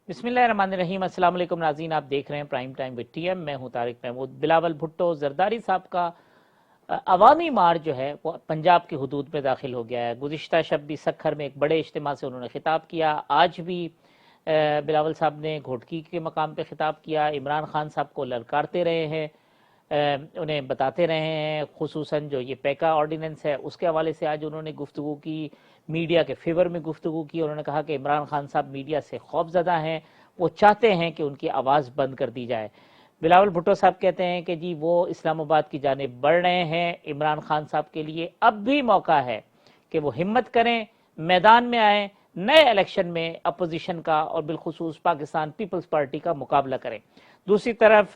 बिस्मिल्लाहिर्रहमानिर्रहीम। अस्सलाम वालेकुम नाज़रीन, आप देख रहे हैं प्राइम टाइम विद टीएम। मैं हूं तारिक महमूद। बिलावल भुट्टो जरदारी साहब का अवामी मार्च जो है वो पंजाब की हुदूद में दाखिल हो गया है। गुज़िश्ता शब भी सखर में एक बड़े इज्तिमा से उन्होंने खिताब किया। आज भी बिलावल साहब ने घोटकी के मकाम पर खिताब किया। इमरान खान साहब को ललकारते रहे हैं, उन्हें बताते रहे हैं, खुसूसन जो ये पैका ऑर्डिनेंस है उसके हवाले से आज उन्होंने गुफ्तगू की, मीडिया के फेवर में गुफ्तगू की। उन्होंने कहा कि इमरान खान साहब मीडिया से खौफजदा हैं, वो चाहते हैं कि उनकी आवाज़ बंद कर दी जाए। बिलावल भुट्टो साहब कहते हैं कि जी वो इस्लामाबाद की जानिब बढ़ रहे हैं। इमरान खान साहब के लिए अब भी मौका है कि वो हिम्मत करें, मैदान में आए, नए इलेक्शन में अपोजिशन का और बिलखुसूस पाकिस्तान पीपल्स पार्टी का मुकाबला करें। दूसरी तरफ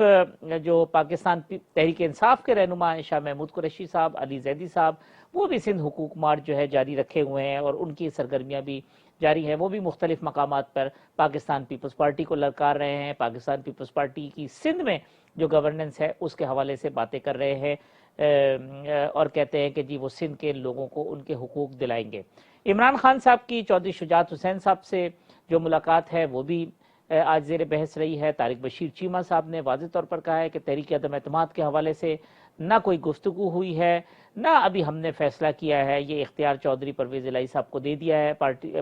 जो पाकिस्तान तहरीक इंसाफ के रहनुमा शाह महमूद कुरैशी साहब, अली जैदी साहब, वो भी सिंध हुकूक मार्च जो है जारी रखे हुए हैं और उनकी सरगर्मियाँ भी जारी हैं। वो भी मुख्तलिफ मकामात पर पाकिस्तान पीपल्स पार्टी को ललकार रहे हैं। पाकिस्तान पीपल्स पार्टी की सिंध में जो गवर्नेंस है उसके हवाले से बातें कर रहे हैं और कहते हैं कि जी वो सिंध के लोगों को उनके हुकूक दिलाएंगे। इमरान खान साहब की चौधरी शुजात हुसैन साहब से जो मुलाकात है वो भी आज ज़ेर बहस रही है। तारिक बशीर चीमा साहब ने वाज़ेह तौर पर कहा है कि तहरीक अदम एतमाद के हवाले से ना कोई गुफ्तगू हुई है, ना अभी हमने फैसला किया है। ये इख्तियार चौधरी परवेज़ इलाही साहब को दे दिया है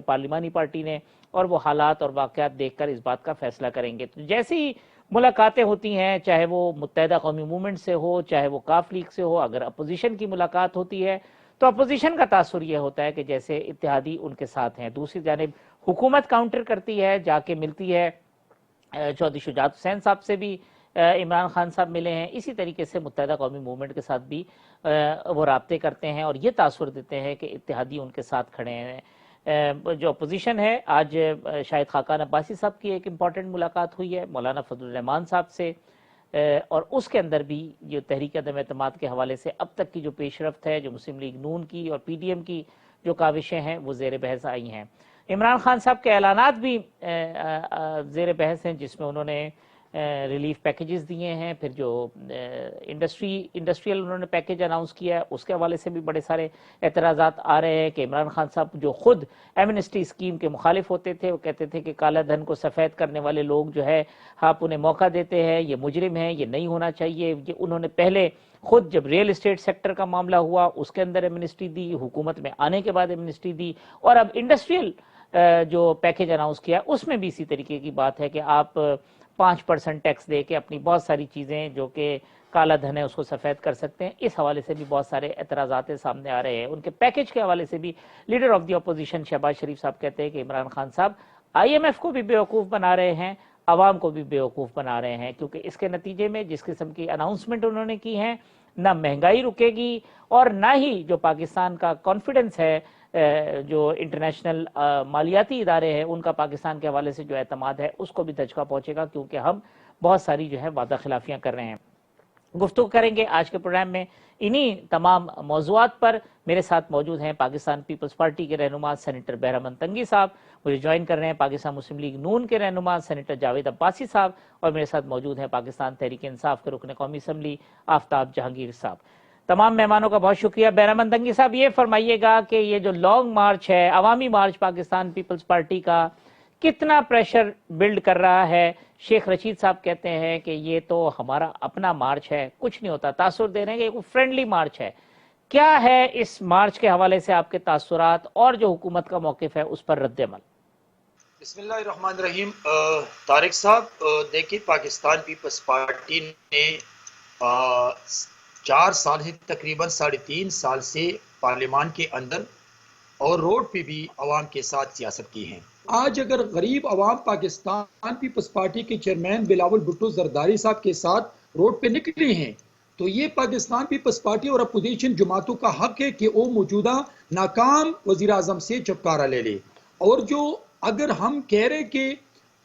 पार्लिमानी पार्टी ने, और वो हालात और वाक़यात देखकर इस बात का फैसला करेंगे। तो जैसे ही मुलाकातें होती हैं, चाहे वो मुत्तहिदा कौमी मूवमेंट से हो, चाहे वो काफ लीग से हो, अगर अपोजिशन की मुलाकात होती है तो अपोजिशन का तासुर यह होता है कि जैसे इत्तेहादी उनके साथ हैं। दूसरी जानिब हुकूमत काउंटर करती है, जाके मिलती है। चौधरी शुजात हुसैन साहब से भी इमरान खान साहब मिले हैं। इसी तरीके से मुत्तहिदा कौमी मूवमेंट के साथ भी वो राब्ते करते हैं और ये तासुर देते हैं कि इत्तेहादी उनके साथ खड़े हैं। जो अपोजिशन है, आज शाहिद खाकान अब्बासी साहब की एक इम्पॉर्टेंट मुलाकात हुई है मौलाना फजलुर रहमान साहब से, और उसके अंदर भी जो तहरीक अदम एतमाद के हवाले से अब तक की जो पेशरफ्त है, जो मुस्लिम लीग नून की और PDM की जो काविशें हैं वो ज़ेर बहस आई हैं। इमरान खान साहब के ऐलानात भी ज़ेर बहस हैं, जिसमें उन्होंने रिलीफ पैकेजेस दिए हैं। फिर जो इंडस्ट्रियल उन्होंने पैकेज अनाउंस किया है उसके हवाले से भी बड़े सारे एतराज़ात आ रहे हैं कि इमरान खान साहब जो खुद एमनेस्टी स्कीम के मुखालिफ होते थे, वो कहते थे कि काला धन को सफ़ेद करने वाले लोग जो है आप उन्हें मौका देते हैं, ये मुजरिम है, ये नहीं होना चाहिए। ये उन्होंने पहले खुद जब रियल इस्टेट सेक्टर का मामला हुआ उसके अंदर एमनेस्टी दी, हुकूमत में आने के बाद एमनेस्टी दी, और अब इंडस्ट्रियल जो पैकेज अनाउंस किया उसमें भी इसी तरीके की बात है कि आप 5% टैक्स दे के अपनी बहुत सारी चीज़ें जो कि काला धन है उसको सफ़ेद कर सकते हैं। इस हवाले से भी बहुत सारे एतराज़ात सामने आ रहे हैं। उनके पैकेज के हवाले से भी leader of the opposition Shahbaz Sharif साहब कहते हैं कि इमरान खान साहब IMF को भी बेवकूफ़ बना रहे हैं, आवाम को भी बेवकूफ़ बना रहे हैं, क्योंकि इसके नतीजे में जिस किस्म की अनाउंसमेंट उन्होंने की हैं, ना महंगाई रुकेगी और ना ही जो पाकिस्तान का कॉन्फिडेंस है, जो इंटरनेशनल मालियाती इदारे हैं उनका पाकिस्तान के हवाले से जो एतमाद है उसको भी धचका पहुंचेगा, क्योंकि हम बहुत सारी जो है वादा खिलाफियाँ कर रहे हैं। गुफ्तगू करेंगे आज के प्रोग्राम में इन्हीं तमाम मौज़ूआत पर। मेरे साथ मौजूद हैं पाकिस्तान पीपल्स पार्टी के रहनुमा सेनेटर बहरामंद तंगी साहब, मुझे ज्वाइन कर रहे हैं पाकिस्तान मुस्लिम लीग नून के रहनुमा सेनेटर जावेद अब्बासी साहब, और मेरे साथ मौजूद हैं पाकिस्तान तहरीक इंसाफ के रुकन कौमी असम्बली आफ्ताब जहांगीर साहब। तमाम मेहमानों का बहुत शुक्रिया। बहरामंद तंगी साहब, ये फरमाइएगा कि ये जो लॉन्ग मार्च है, अवामी मार्च पाकिस्तान पीपल्स पार्टी का, कितना प्रेशर बिल्ड कर रहा है? शेख रशीद साहब कहते हैं कि ये तो हमारा अपना मार्च है, कुछ नहीं होता, तासुर दे रहे हैं कि फ्रेंडली मार्च है। क्या है इस मार्च के हवाले से आपके तासुरात और जो हुकूमत का मौकिफ है उस पर रद्द-ए-अमल? बिस्मिल्लाहिर्रहमानिर्रहीम। तारिक साहब, देखिए पाकिस्तान पीपल्स पार्टी ने 4 साल है, तकरीबन 3.5 साल से पार्लियामान के अंदर और रोड पे भी अवाम के साथ सियासत की है। आज अगर गरीब अवाम पाकिस्तान पीपल्स पार्टी के चेयरमैन बिलावल भुट्टो जरदारी साहब के साथ रोड पे निकले हैं, तो ये पाकिस्तान पीपल्स पार्टी और अपोजिशन जमातों का हक है कि वो मौजूदा नाकाम वजीर आजम से छुटकारा ले ले। और जो अगर हम कह रहे कि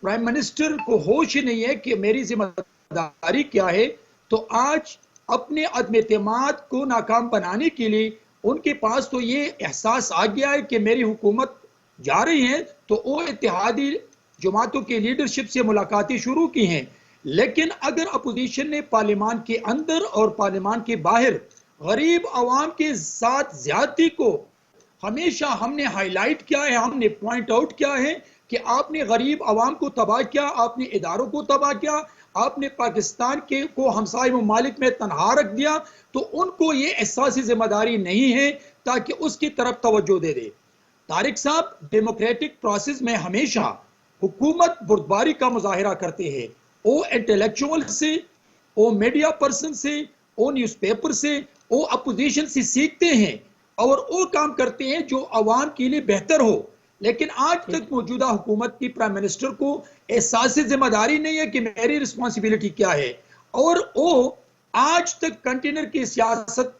प्राइम मिनिस्टर को होश ही नहीं है कि मेरी जिम्मेदारी क्या है, तो आज अपने अदम एतमाद को नाकाम बनाने के लिए उनके पास तो ये एहसास आ गया है कि मेरी हुकूमत जा रही है, तो वो इत्तेहादी जमातों के लीडरशिप से मुलाकातें शुरू की हैं। लेकिन अगर अपोजिशन ने पार्लियामान के अंदर और पार्लियामान के बाहर गरीब आवाम के साथ ज्यादती को हमेशा हमने हाईलाइट किया है, हमने पॉइंट आउट किया है कि आपने गरीब आवाम को तबाह किया, आपने इदारों को तबाह किया, आपने पाकिस्तान के को हमसाय ममालिक में तनहा रख दिया, तो उनको ये एहसास जिम्मेदारी नहीं है ताकि उसकी तरफ तवज्जो दे दे। तारिक साहब, डेमोक्रेटिक प्रोसेस में हमेशा हुकूमत बुर्दबारी का मुजाहरा करते हैं। वो इंटेलेक्चुअल से, वो मीडिया पर्सन से, वो न्यूज़पेपर से, वो अपोजिशन से सीखते हैं और वो काम करते हैं जो अवाम के लिए बेहतर हो। लेकिन आज तक मौजूदा हुकूमत की प्राइम मिनिस्टर को एहसास जिम्मेदारी नहीं है कि मेरी रिस्पॉन्सिबिलिटी क्या है, और वो आज तक कंटेनर की सियासत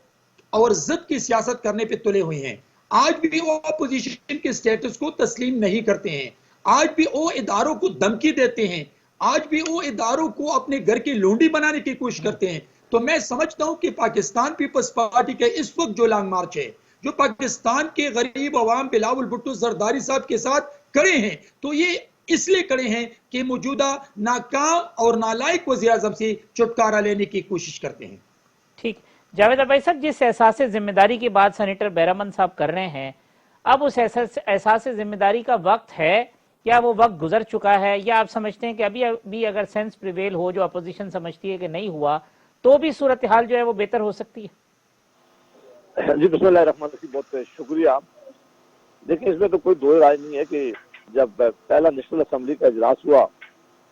और जिद की सियासत करने पे तुले हुए हैं। आज भी वो अपोजिशन के स्टेटस को तस्लीम नहीं करते हैं, आज भी वो इदारों को धमकी देते हैं, आज भी वो इदारों को अपने घर की लोंडी बनाने की कोशिश करते हैं। तो मैं समझता हूं कि पाकिस्तान पीपल्स पार्टी के इस वक्त जो लॉन्ग मार्च है, जो पाकिस्तान के गरीब अवाम बिलावल भुट्टो जरदारी साहब के साथ खड़े हैं, तो ये इसलिए खड़े हैं कि मौजूदा नाकाम और नालायक वज़ीर आज़म से छुटकारा लेने की कोशिश करते हैं। ठीक, जावेद भाई साहब, जिस एहसास जिम्मेदारी की बात सेनेटर बैरमन साहब कर रहे हैं, अब उस एहसास जिम्मेदारी का वक्त है, क्या वो वक्त गुजर चुका है, या आप समझते हैं कि अभी भी अगर सेंस प्रिवेल हो, जो अपोजिशन समझती है कि नहीं हुआ, तो भी सूरत हाल जो है वो बेहतर हो सकती है? जी बिस्मिल्लाहिर्रहमानिर्रहीम, बहुत शुक्रिया। देखिए, इसमें तो कोई दो राय नहीं है कि जब पहला नेशनल असेंबली का इजलास हुआ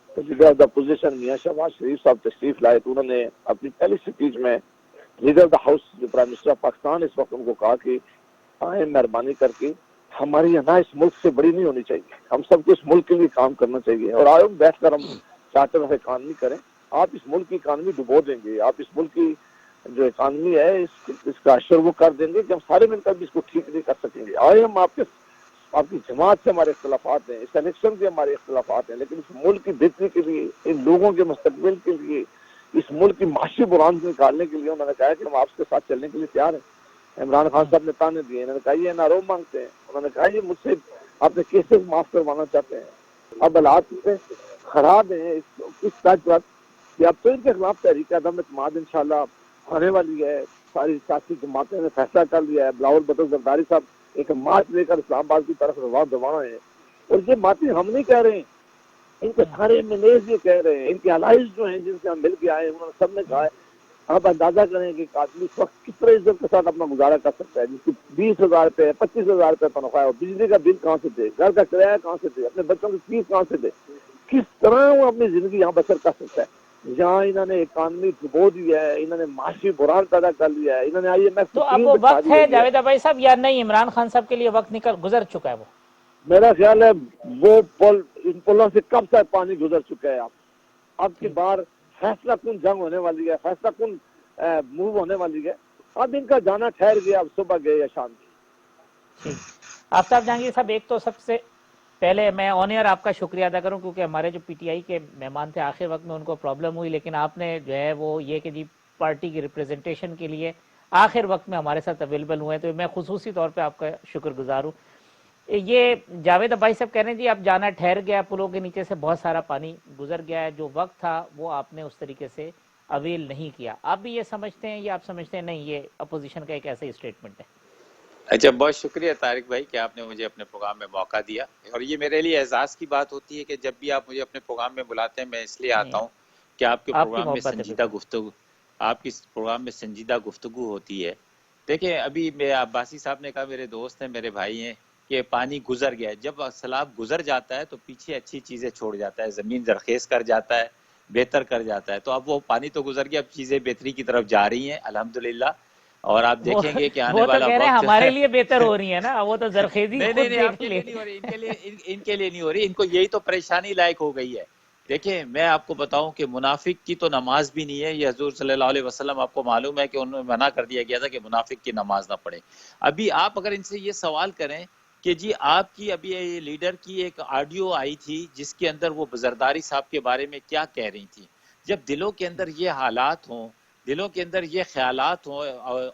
तो लीडर ऑफ द अपोजिशन मियां शहबाज शरीफ साहब तशरीफ लाए, तो उन्होंने अपनी पहली स्पीच में लीडर ऑफ द हाउस जो प्राइम मिनिस्टर ऑफ पाकिस्तान इस वक्त उनको कहा कि आए मेहरबानी करके हमारी अना इस मुल्क से बड़ी नहीं होनी चाहिए, हम सबको इस मुल्क के लिए काम करना चाहिए और आए बैठ कर हम चार्टर ऑफ इकॉनमी करें। आप इस मुल्क की इकानमी डुबो देंगे, आप इस मुल्क की जो इकानमी है इसका असर वो कर देंगे कि हम सारे मिलकर भी इसको ठीक नहीं कर सकेंगे। आए हम आपकी जमात से हमारे इख्तलाफात हैं, इस इलेक्शन के हमारे इख्तलाफात हैं, लेकिन इस मुल्क की बेहतरी के लिए, इन लोगों के मुस्तकबिल के लिए, इस मुल्क की माशी बुरान से निकालने के लिए उन्होंने कहा कि हम आपके साथ चलने के लिए तैयार हैं। इमरान खान साहब ने ताने दिए, इन्होंने कहा ये एनआरओ मांगते हैं, उन्होंने कहा ये मुझसे अपने केसेस माफ करवाना चाहते हैं। अब हालात खराब है इस तर्ज पर कि अब तो इनके खिलाफ तहरीक अदम इत्मीनान इंशाल्लाह आने वाली है। सारी सियासी जमातें ने फैसला कर लिया है, बिलावल भुट्टो जरदारी साहब एक मार्च लेकर इस्लामाबाद की तरफ रवाना है। और ये बातें हम नहीं कह रहे हैं, इनके सारे मिनेज ये कह रहे हैं, इनके अलाइज जो हैं जिनसे हम मिल के आए उन्होंने सबने कहा है। आप अंदाजा करें कि आदमी इस वक्त किस तरह इज्जत के साथ अपना गुजारा कर सकता है, जिसकी 20,000 रुपए 25,000 रुपए तनख्वाह है, बिजली का बिल कहाँ से दे, घर का किराया कहाँ से दे, अपने बच्चों की फीस कहाँ से दे, किस तरह वो अपनी जिंदगी यहाँ बसर कर सकता है। यहाँ इन्होंने इकानमी डुबो दिया है, इन्होंने माशी बुरान पैदा कर लिया है, इन्होंने IMF तो अब वो वक्त है जावेद भाई साहब या नहीं, इमरान खान साहब के लिए वक्त निकल गुजर चुका है? वो मेरा ख्याल है वो पुल, इन पुलों से कब से पानी गुजर चुका है। अब की बार फैसला कुन जंग होने वाली है, फैसला कुन मूव होने वाली है। अब इनका जाना ठहर गया, अब सुबह गए या शाम की। आफ्ताब जहांगीर साहब, एक तो सबसे पहले मैं ऑन एयर आपका शुक्रिया अदा करूं, क्योंकि हमारे जो PTI के मेहमान थे आखिर वक्त में उनको प्रॉब्लम हुई, लेकिन आपने जो है वो ये कि जी पार्टी की रिप्रेजेंटेशन के लिए आखिर वक्त में हमारे साथ अवेलेबल हुए, तो मैं खुसूसी तौर पे आपका शुक्रगुजार हूँ। ये जावेद भाई साहब कह रहे हैं जी अब जाना ठहर गया, पुलों के नीचे से बहुत सारा पानी गुजर गया है, जो वक्त था वो आपने उस तरीके से अवेल नहीं किया। आप भी ये समझते हैं या आप समझते हैं नहीं ये अपोजिशन का एक ऐसा ही स्टेटमेंट है? अच्छा, बहुत शुक्रिया तारिक भाई कि आपने मुझे अपने प्रोग्राम में मौका दिया, और ये मेरे लिए एहसास की बात होती है कि जब भी आप मुझे अपने प्रोग्राम में बुलाते हैं मैं इसलिए आता हूँ कि आपके प्रोग्राम में संजीदा गुफ्तगू, आपकी प्रोग्राम में संजीदा गुफ्तगू होती है। देखिए, अभी मेरे अब्बासी साहब ने कहा, मेरे दोस्त हैं, मेरे भाई हैं, कि पानी गुजर गया है। जब सैलाब गुजर जाता है तो पीछे अच्छी चीजें छोड़ जाता है, जमीन जरखेज कर जाता है, बेहतर कर जाता है। तो अब वो पानी तो गुजर गया, अब चीजें बेहतरी की तरफ जा रही हैं अल्हम्दुलिल्लाह। और आप देखेंगे कि आने वाला वक्त हमारे लिए बेहतर हो रही है ना, वो तो जरखेजी नहीं आपके लिए नहीं हो रही, इनके लिए नहीं हो रही, इनको यही तो परेशानी लायक हो गई है। देखिए, मैं आपको बताऊं कि मुनाफिक की तो नमाज भी नहीं है, ये हजूर सल्लल्लाहु अलैहि वसल्लम आपको मालूम है कि उन्होंने मना कर दिया गया था कि मुनाफिक की नमाज ना पढ़े। अभी आप अगर इनसे ये सवाल करें कि जी आपकी अभी ये लीडर की एक ऑडियो आई थी जिसके अंदर वो जरदारी साहब के बारे में क्या कह रही थी, जब दिलों के अंदर ये हालात हों, दिलों के अंदर ये ख्यालात हों,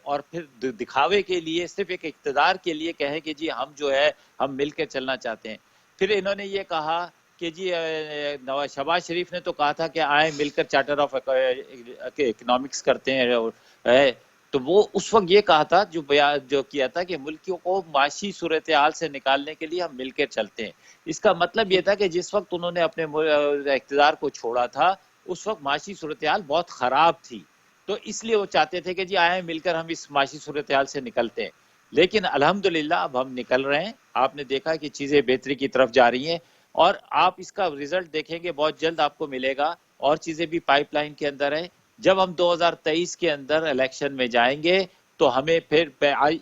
और फिर दिखावे के लिए, सिर्फ एक इक़्तिदार के लिए कहें कि जी हम जो है हम मिलकर चलना चाहते हैं। फिर इन्होंने ये कहा कि जी शहबाज शरीफ ने तो कहा था कि आए मिलकर चार्टर ऑफ इकोनॉमिक्स करते हैं, तो वो उस वक्त ये कहा था, जो किया था कि मुल्कियों को माशी सूरत हाल से निकालने के लिए हम मिलकर चलते हैं। इसका मतलब ये था कि जिस वक्त उन्होंने अपने इख्तिदार को छोड़ा था उस वक्त माशी सूरत हाल बहुत खराब थी, तो इसलिए वो चाहते थे कि जी आए मिलकर हम इस माशी सूरत हाल से निकलते हैं। लेकिन अल्हम्दुलिल्लाह अब हम निकल रहे हैं। आपने देखा कि चीजें बेहतरी की तरफ जा रही हैं और आप इसका रिजल्ट देखेंगे बहुत जल्द आपको मिलेगा। और चीजें भी पाइपलाइन के अंदर है। जब हम 2023 के अंदर इलेक्शन में जाएंगे तो हमें फिर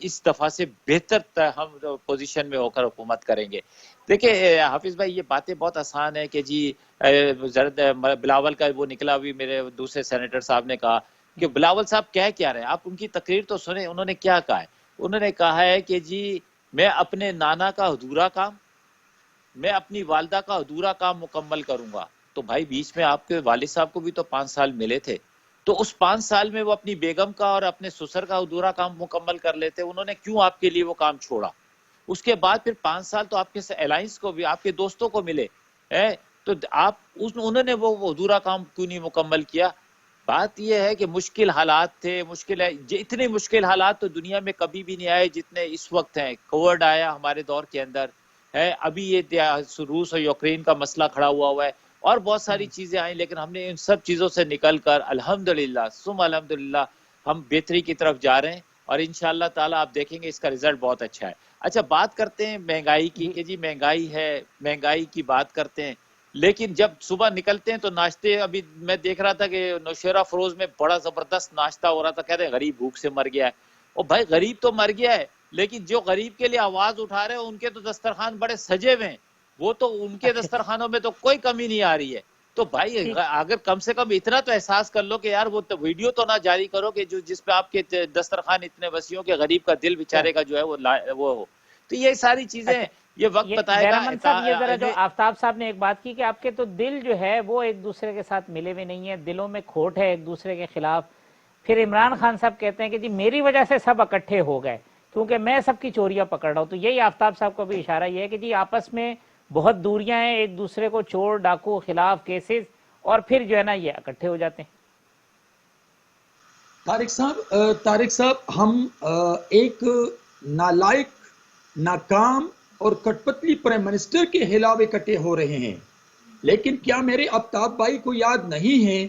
इस दफा से बेहतर हम पोजीशन में होकर हुकूमत करेंगे। देखिए हाफिज भाई, ये बातें बहुत आसान है कि जी बिलावल का वो निकला, अभी मेरे दूसरे सेनेटर साहब ने कहा कि बिलावल साहब कह क्या रहे हैं, आप उनकी तकरीर तो सुने। उन्होंने क्या कहा है? उन्होंने कहा है कि जी मैं अपने नाना का अधूरा काम, मैं अपनी वालदा का अधूरा काम मुकम्मल करूंगा। तो भाई बीच में आपके वालिद साहब को भी तो 5 साल मिले थे, तो उस 5 साल में वो अपनी बेगम का और अपने ससुर का अधूरा काम मुकम्मल कर लेते। उन्होंने क्यों आपके लिए वो काम छोड़ा? उसके बाद फिर 5 साल तो आपके अलायंस को भी, आपके दोस्तों को मिले है, तो आप उन्होंने वो अधूरा काम क्यों नहीं मुकम्मल किया? बात यह है कि मुश्किल हालात थे, मुश्किल है, इतने मुश्किल हालात तो दुनिया में कभी भी नहीं आए जितने इस वक्त हैं। कोविड आया हमारे दौर के अंदर है, अभी ये रूस और यूक्रेन का मसला खड़ा हुआ है और बहुत सारी चीजें आई, लेकिन हमने इन सब चीजों से निकल कर अल्हम्दुलिल्लाह सुम अल्हम्दुलिल्लाह हम बेहतरी की तरफ जा रहे हैं और इंशाअल्लाह ताला आप देखेंगे इसका रिजल्ट बहुत अच्छा है। अच्छा, बात करते हैं महंगाई की कि जी महंगाई है, महंगाई की बात करते हैं, लेकिन जब सुबह निकलते हैं तो नाश्ते, अभी मैं देख रहा था कि नौशेरा फरोज में बड़ा जबरदस्त नाश्ता हो रहा था, कहते हैं गरीब भूख से मर गया है। और भाई गरीब तो मर गया है, लेकिन जो गरीब के लिए आवाज उठा रहे हैं उनके तो दस्तरखान बड़े सजे हुए हैं, वो तो उनके दस्तरखानों में तो कोई कमी नहीं आ रही है। तो भाई अगर कम से कम इतना तो एहसास कर लो कि यार वो तो वीडियो तो ना जारी करो कि जो जिसपे आपके दस्तरखान इतने वसीयों के गरीब का दिल बेचारे का जो है वो हो। तो ये सारी चीजें ये वक्त बताएगा। ये जरा जो आफ्ताब साहब ने एक बात की कि आपके तो दिल जो है वो एक दूसरे के साथ मिले हुए नहीं है, दिलों में खोट है एक दूसरे के खिलाफ। फिर इमरान खान साहब कहते हैं कि जी मेरी वजह से सब इकट्ठे हो गए क्योंकि मैं सबकी चोरियां पकड़ रहा हूं। तो यही आफ्ताब साहब का भी इशारा ये है कि जी आपस में बहुत दूरियां हैं, एक दूसरे को चोर डाकू खिलाफ केसेस, और फिर जो है ना ये इकट्ठे हो जाते हैं। तारिक साहब हम एक नालायक, नाकाम और कठपुतली प्राइम मिनिस्टर के खिलाफ इकट्ठे हो रहे हैं, लेकिन क्या मेरे आफ्ताब भाई को याद नहीं है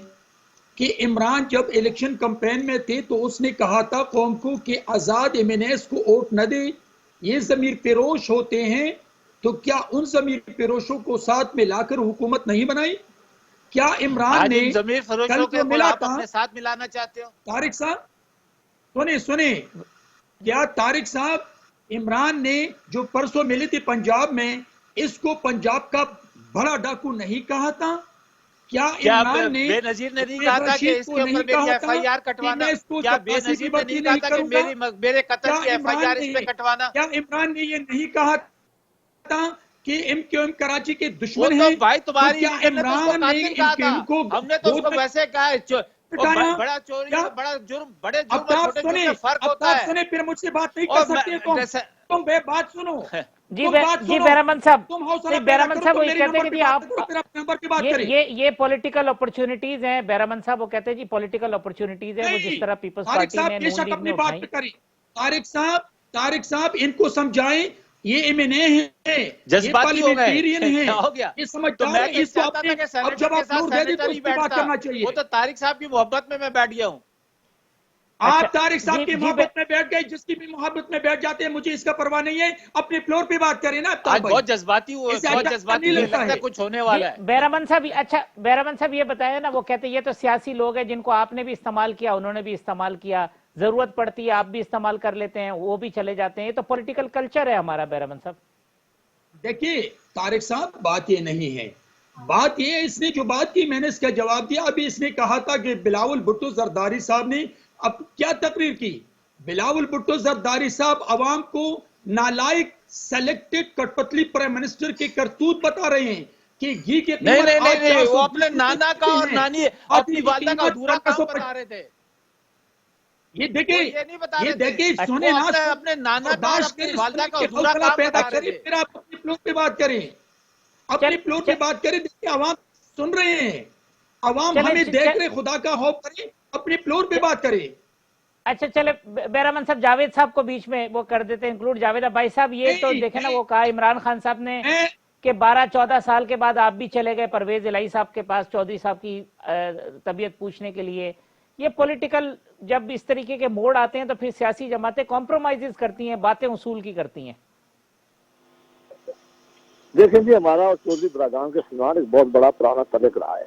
कि इमरान जब इलेक्शन कैंपेन में थे तो उसने कहा था कौम को कि आजाद एमएनएस को वोट न दे, ये जमीर पेरोश होते हैं। तो क्या उन जमीर पेरोशों को साथ में लाकर हुकूमत नहीं बनाई? क्या इमरान ने जमीर फरोशों के मिला था? अपने साथ मिलाना चाहते हो? तारिक साहब सुने, क्या तारिक साहब इमरान ने जो परसों मिले थे पंजाब में, इसको पंजाब का बड़ा डाकू नहीं कहा था? क्या इमरान ने बेनजीर ने नहीं कहा था कि इसके ऊपर मेरी एफआईआर कटवाना? क्या बेनजीर ने नहीं कहा था कि मेरे कत्ल की एफआईआर इस पे कटवाना? क्या इमरान ने ये नहीं कहा था कि एमक्यूएम कराची के दुश्मन हैं? तो भाई तुम्हारी क्या इमरान ने एमक्यूएम को, हमने तो उसको वैसे कहा है बड़ा चोरी, बड़ा जुर्म, बड़े जुर्म छोटे जुर्म में फर्क होता है। सुने, फिर मुझसे बात नहीं कर सकते तुम बात सुनो जी बैरमन साहब, बैरमन साहब वो कहते हैं कि आप ये पॉलिटिकल अपॉर्चुनिटीज हैं। बैरमन साहब वो कहते हैं जी पॉलिटिकल अपॉर्चुनिटीज है, वो जिस तरह पीपल्स पार्टी ने नून लीग ने उठाई। तारिक साहब इनको समझाएं, ये एमएनए है, जज्बाती हो गए, क्या हो गया? ये समझदार है। इसको अपने अब जब आप नूर दे दी तो उसकी बात करना चाहिए। वो तो तारिक साहब की मोहब्बत में मैं बैठ गया हूँ। आप तारिक साहब की मोहब्बत में बैठ गए, जिसकी भी मोहब्बत में बैठ जाते हैं, मुझे इसका परवाह नहीं है। अपने फ्लोर पे बात करें ना। आज बहुत जज्बाती हुआ, बहुत जज्बाती लगता है कुछ होने वाला है। बैरमन साहब, अच्छा बैरमन साहब ये बताया ना, वो कहते हैं ये तो सियासी लोग हैं जिनको आपने भी इस्तेमाल किया, उन्होंने भी इस्तेमाल किया, जरूरत पड़ती है आप भी इस्तेमाल कर लेते हैं, वो भी चले जाते हैं, ये तो पॉलिटिकल कल्चर है हमारा। बैरमन साहब देखिए तारिक साहब, बात ये नहीं है, बात ये, इसने जो बात की मैंने इसका जवाब दिया। अभी इसने कहा था कि बिलावल भुट्टो जरदारी साहब ने अब क्या तकरीर की। बिलावल भुट्टो जरदारी साहब अवाम को नालायक सेलेक्टेड कठपुतली प्राइम मिनिस्टर के करतूत बता रहे हैं कि घी के नहीं, वो अपने नाना का और नानी अपनी वालदा का अधूरा काम बता रहे थे। ये देखिए, ये देखिए, सुने ना, अपने नाना का और अपनी वालदा का अधूरा काम पैदा करें, फिर आप अपने फ्लोर पे बात करें, अपने फ्लोर पे बात करें। देखिए अवाम सुन रहे हैं, अवाम हमें देख रहे, खुदा का खौफ करें, अपने फ्लोर पे बात करें। अच्छा चले बैरामन साहब, जावेद साहब को बीच में वो कर देते हैं इंक्लूड। जावेद भाई साहब, ये तो देखे ना, वो कहा इमरान खान साहब ने कि 12-14 साल के बाद आप भी चले गए परवेज इलाही साहब के पास चौधरी साहब की तबीयत पूछने के लिए। ये पॉलिटिकल जब इस तरीके के मोड़ आते हैं तो फिर सियासी जमातें कॉम्प्रोमाइजेस करती हैं, बातें उसूल की करती हैं। देखें जी, हमारा और चौधरी बरादरान के दरमियान एक बहुत बड़ा पुराना तल्लुक रहा है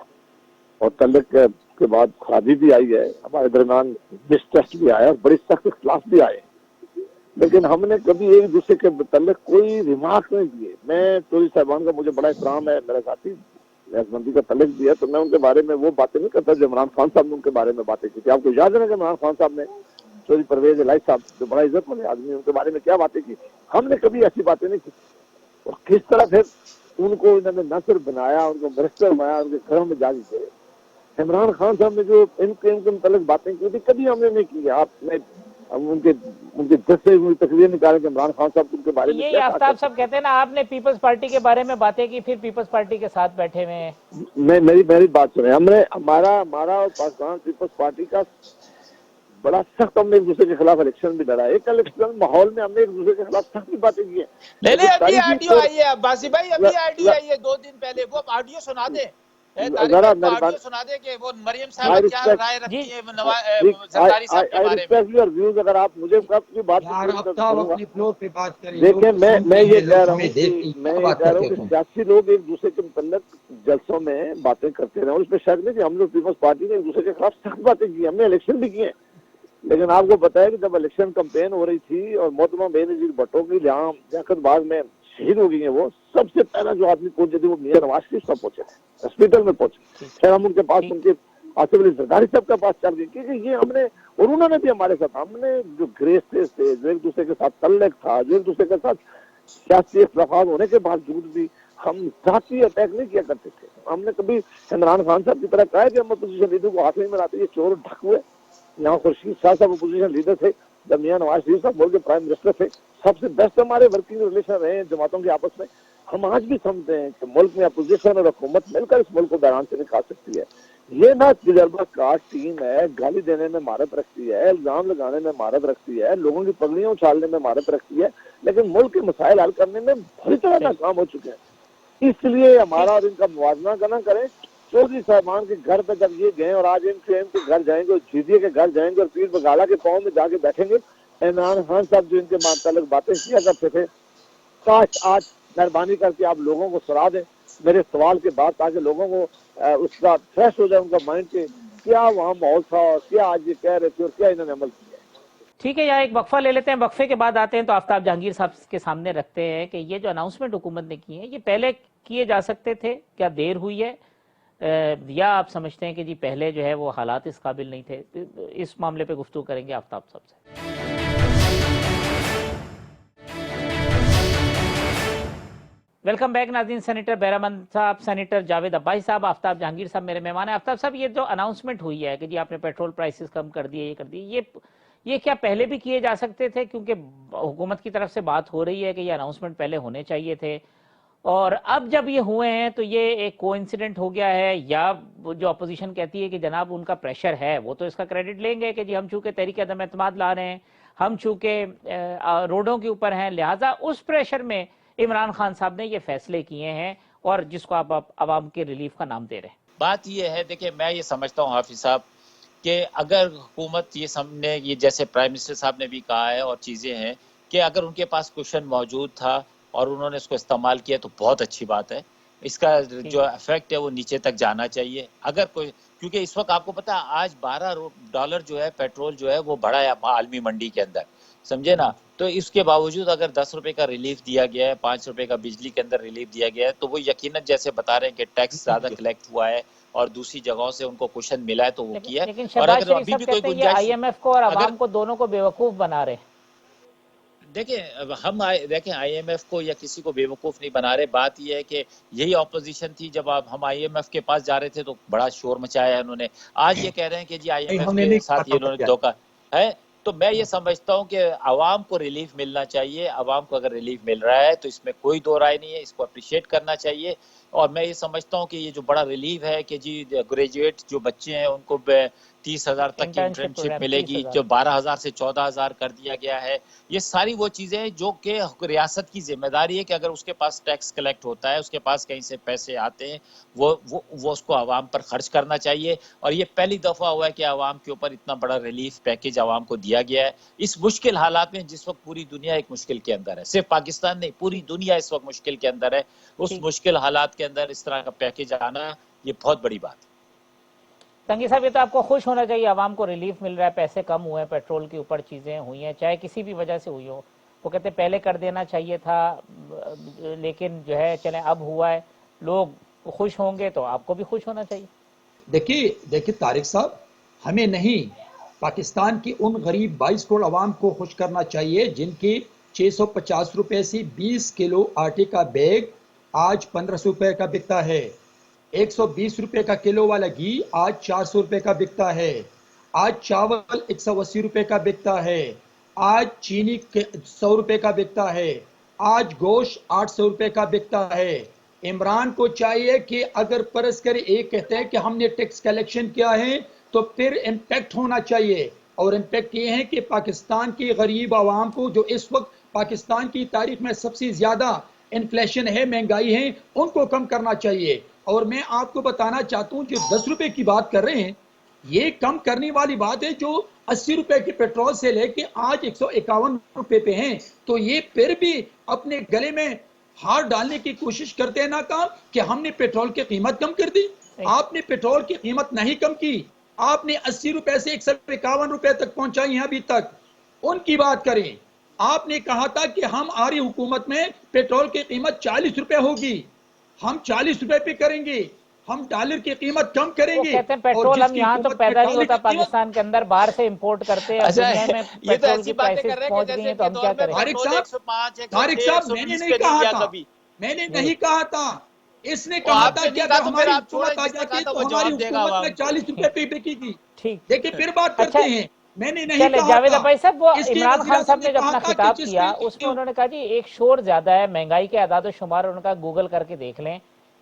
और तल्लुक के बाद खराबी भी आई है, हमारे दरमियान मिसट्रस्ट भी आया और बड़ी सख्त खिलाफ भी आए, लेकिन हमने कभी एक दूसरे के मुतल्लिक कोई रिमार्क नहीं दिए। मैं चौधरी साहबान का मुझे बड़ा एहतराम है, मेरे साथी मंत्री का तल्लुक भी है, तो मैं उनके बारे में वो बातें नहीं करता जो इमरान खान साहब ने उनके बारे में बातें की थी। आपको याद है ना कि इमरान खान साहब ने चौधरी परवेज इलाही साहब जो बड़ा इज्जत वाले आदमी, उनके बारे में क्या बातें की? हमने कभी ऐसी बातें नहीं की। और किस तरह फिर उनको इन्होंने नसर बनाया, उनको मिनिस्टर बनाया, उनके घरों में जारी थे। इमरान खान साहब ने जो इनके मुतल्लिक बातें की थी कभी हमने नहीं की। आपने हम उनके जैसे तस्वीर निकाले कि इमरान खान साहब उनके बारे में ये आफ्ताब साहब कहते हैं ना, आपने पीपल्स पार्टी के बारे में बातें की, फिर पीपल्स पार्टी के साथ बैठे हुए हैं। मेरी बात सुने, हमने हमारा और पाकिस्तान पीपल्स पार्टी का बड़ा सख्त, हमने एक दूसरे के खिलाफ इलेक्शन भी लड़ा। एक इलेक्शन माहौल में हमने एक दूसरे के खिलाफ सख्त बातें की है। नहीं अभी ऑडियो आई है अब्बासी भाई, अभी ऑडियो आई है 2 दिन पहले, वो ऑडियो सुना दे, ऑडियो सुना दे कि वो मरियम साहब क्या राय रखती है जरदारी साहब के बारे में। अगर आप मुझे अपनी बात देखिए, मैं ये कह रहा हूँ कि सियासी लोग एक दूसरे के मुतल्लिक जलसों में बातें करते रहे और उसमें शक नहीं कि हम लोग पीपल्स पार्टी ने एक दूसरे के खिलाफ सख्त बातें की, हमने इलेक्शन भी किए। लेकिन आपको पता है कि जब इलेक्शन कैंपेन हो रही थी और मोहतरमा बेनजीर भुट्टो की जहाँ लियाकतबाग में शहीद हो गई है, वो सबसे पहला जो आदमी पहुंचे थे वो मियां नवाज शरीफ साहब पहुंचे थे, हॉस्पिटल में पहुंचे। फिर हम उनके पास, उनके आसिफ अली जरदारी साहब के पास चल गए, क्योंकि ये हमने और उन्होंने भी हमारे साथ, हमने जो ग्रेस थे, जो एक दूसरे के साथ तल्लुक था, जो एक दूसरे के साथ सियासी इख्तिलाफ होने के बावजूद भी हम जाती अटैक नहीं किया करते थे। हमने कभी इमरान खान साहब की तरह कहा कि हम अपोजिशन लीडर को हाथ में मिलाते, ये चोर ढक हुए। यहाँ खुर्शीद शाह साहब अपोजिशन लीडर थे जब मियां नवाज शरीफ साहब मुल्क के प्राइम मिनिस्टर थे। सबसे बेस्ट हमारे वर्किंग रिलेशन रहे जमातों के आपस में। हम आज भी समझते हैं कि मुल्क में अपोजिशन और हुकूमत मिलकर इस मुल्क को बहरान से निकाल सकती है। ये ना तजर्बा कार टीम है, गाली देने में महारत रखती है, इल्जाम लगाने में महारत रखती है, लोगों की पगड़ियां उछालने में महारत रखती है, लेकिन मुल्क के मसाइल हल करने में बुरी तरह नाकाम हो चुके हैं। इसलिए हमारा और इनका मुवाजना करना करें। चौधरी साहबान के घर पे जब ये गए और आज इनके घर जाएंगे और जीदिए के घर जाएंगे और पीर बगाला के पाँव में जाके बैठेंगे, इमरान खान साहब जो इनके मुतालिक बातें किया करते थे, काश आज मेहरबानी करके आप लोगों को सुना दें मेरे सवाल के बाद, ताकि लोगों को उसका फ्रेश हो जाए उनका माइंड के क्या वहाँ माहौल था और क्या आज ये कह रहे थे और क्या इन्होंने अमल किया। ठीक है, यहाँ एक वक्फा ले लेते हैं, वक्फे के बाद आते हैं तो आफ्ताब जहांगीर साहब के सामने रखते हैं कि ये जो अनाउंसमेंट हुकूमत ने की है ये पहले किए जा सकते थे, क्या देर हुई है, या आप समझते हैं कि जी पहले जो है वो हालात इस काबिल नहीं थे? इस मामले पे गुफ्तगू करेंगे आफ्ताब साहब से। वेलकम बैक नाज़रीन। सेनेटर बैरामन साहब, सेनेटर जावेद अब्बासी साहब, आफ्ताब जहांगीर साहब मेरे मेहमान हैं। आफ्ताब साहब, ये जो अनाउंसमेंट हुई है कि जी आपने पेट्रोल प्राइसेस कम कर दिए, ये कर दिए, ये क्या पहले भी किए जा सकते थे? क्योंकि हुकूमत की तरफ से बात हो रही है कि ये अनाउंसमेंट पहले होने चाहिए थे, और अब जब ये हुए हैं तो ये एक कोइंसिडेंट हो गया है, या जो अपोजिशन कहती है कि जनाब उनका प्रेशर है, वो तो इसका क्रेडिट लेंगे कि जी हम चूंकि तहरीक अदम एतमाद ला रहे हैं, हम चूंकि रोडों के ऊपर हैं, लिहाजा उस प्रेशर में इमरान खान साहब ने ये फैसले किए हैं और जिसको आप आवाम के रिलीफ का नाम दे रहे हैं। बात ये है, देखिए मैं ये समझता हूँ हाफिज साहब कि अगर हुकूमत ये सामने, ये जैसे प्राइम मिनिस्टर साहब ने भी कहा है और चीज़ें हैं कि अगर उनके पास क्वेश्चन मौजूद था और उन्होंने इसको इस्तेमाल किया तो बहुत अच्छी बात है। इसका जो इफेक्ट है वो नीचे तक जाना चाहिए। अगर कोई, क्योंकि इस वक्त आपको पता है आज $12 जो है पेट्रोल जो है वो बढ़ा है आलमी मंडी के अंदर, समझे ना। तो इसके बावजूद अगर 10 रुपए का रिलीफ दिया गया है, 5 रुपए का बिजली के अंदर रिलीफ दिया गया है, तो वो यकीनन जैसे बता रहे हैं कि टैक्स ज्यादा कलेक्ट हुआ है और दूसरी जगहों से उनको क्वेश्चन मिला है तो वो किया। और अगर अभी भी कोई गुंजाइश, IMF को और आवाम को दोनों को बेवकूफ बना रहे हैं। देखें IMF को या किसी को बेवकूफ नहीं बना रहे। बात यह है कि यही ऑपोजिशन थी जब हम IMF के पास जा रहे थे तो बड़ा शोर मचाया है उन्होंने। आज ये कह रहे हैं कि जी IMF के साथ ये उन्होंने धोखा है। तो मैं ये समझता हूँ कि आवाम को रिलीफ मिलना चाहिए। आवाम को अगर रिलीफ मिल रहा है तो इसमें कोई दो राय नहीं है, इसको अप्रिशिएट करना चाहिए। और मैं ये समझता हूँ कि ये जो बड़ा रिलीफ है कि जी ग्रेजुएट जो बच्चे हैं उनको 30,000 तक की इंटर्नशिप मिलेगी, जो 12,000 से 14,000 कर दिया गया है। ये सारी वो चीजें जो कि रियासत की जिम्मेदारी है कि अगर उसके पास टैक्स कलेक्ट होता है, उसके पास कहीं से पैसे आते हैं, वो उसको आवाम पर खर्च करना चाहिए। और ये पहली दफा हुआ है कि आवाम के ऊपर इतना बड़ा रिलीफ पैकेज आवाम को दिया गया है इस मुश्किल हालात में, जिस वक्त पूरी दुनिया एक मुश्किल के अंदर है। सिर्फ पाकिस्तान नहीं, पूरी दुनिया इस वक्त मुश्किल के अंदर है। उस मुश्किल हालात के अंदर इस तरह का पैकेज आना ये बहुत बड़ी बात है। तंगी साहब, ये तो आपको खुश होना चाहिए, आवाम को रिलीफ मिल रहा है, पैसे कम हुए हैं, पेट्रोल के ऊपर चीज़ें हुई हैं, चाहे किसी भी वजह से हुई हो। वो कहते पहले कर देना चाहिए था, लेकिन जो है चले अब हुआ है, लोग खुश होंगे तो आपको भी खुश होना चाहिए। देखिए तारिक साहब, हमें नहीं, पाकिस्तान की उन गरीब 22 करोड़ आवाम को खुश करना चाहिए जिनके 650 रुपए से 20 किलो आटे का बैग आज 1500 रुपए का बिकता है। 120 रुपए का किलो वाला घी आज 400 रुपए का बिकता है। आज चावल 180 रुपए का बिकता है। आज चीनी 100 रुपए का बिकता है। आज गोश्त 800 रुपए का बिकता है। इमरान को चाहिए कि अगर परस कर एक कहते हैं कि हमने टैक्स कलेक्शन किया है तो फिर इम्पैक्ट होना चाहिए, और इम्पैक्ट ये है कि पाकिस्तान की गरीब आवाम को, जो इस वक्त पाकिस्तान की तारीख में सबसे ज्यादा इन्फ्लेशन है, महंगाई है, उनको कम करना चाहिए। और मैं आपको बताना चाहता हूं, जो 10 रुपए की बात कर रहे हैं, ये कम करने वाली बात है। जो 80 रुपए के पेट्रोल से लेके आज 151 रुपए पे हैं, तो ये फिर भी अपने गले में हार डालने की कोशिश करते हैं नाकाम कि हमने पेट्रोल की कीमत कम कर दी। आपने पेट्रोल की कीमत नहीं कम की, आपने 80 रुपए से 151 रुपए तक पहुंचाई है अभी तक। उनकी बात करें, आपने कहा था कि हम आ रही हुकूमत में पेट्रोल की कीमत 40 रुपए होगी, हम 40 रुपए पे करेंगे, हम डॉलर की कीमत कम करेंगे। कहते हैं पेट्रोल हम यहाँ तो पैदा नहीं होता पाकिस्तान के अंदर, बाहर से इंपोर्ट करते हैं। दुनिया में पेट्रोल की प्राइसेस पहुंच गई हैं, तो हम क्या करें? तारिक साहब, मैंने नहीं कहा था, मैंने नहीं कहा था, इसने कहा था कि अगर हमारी हुकूमत आ जाती तो हमारी हुकूमत में 40 रुपए पे बिकेगी। ठीक, देखिए फिर बात करते हैं। मैंने नहीं कहा जावेद भाई साहब, वो इसके इमरान खान साहब ने जो अपना कहा था कि खिताब जिसमें किया उसमें उन्होंने कहा जी एक शोर ज्यादा है, महंगाई के आदाद शुमार उनका गूगल करके देख लें,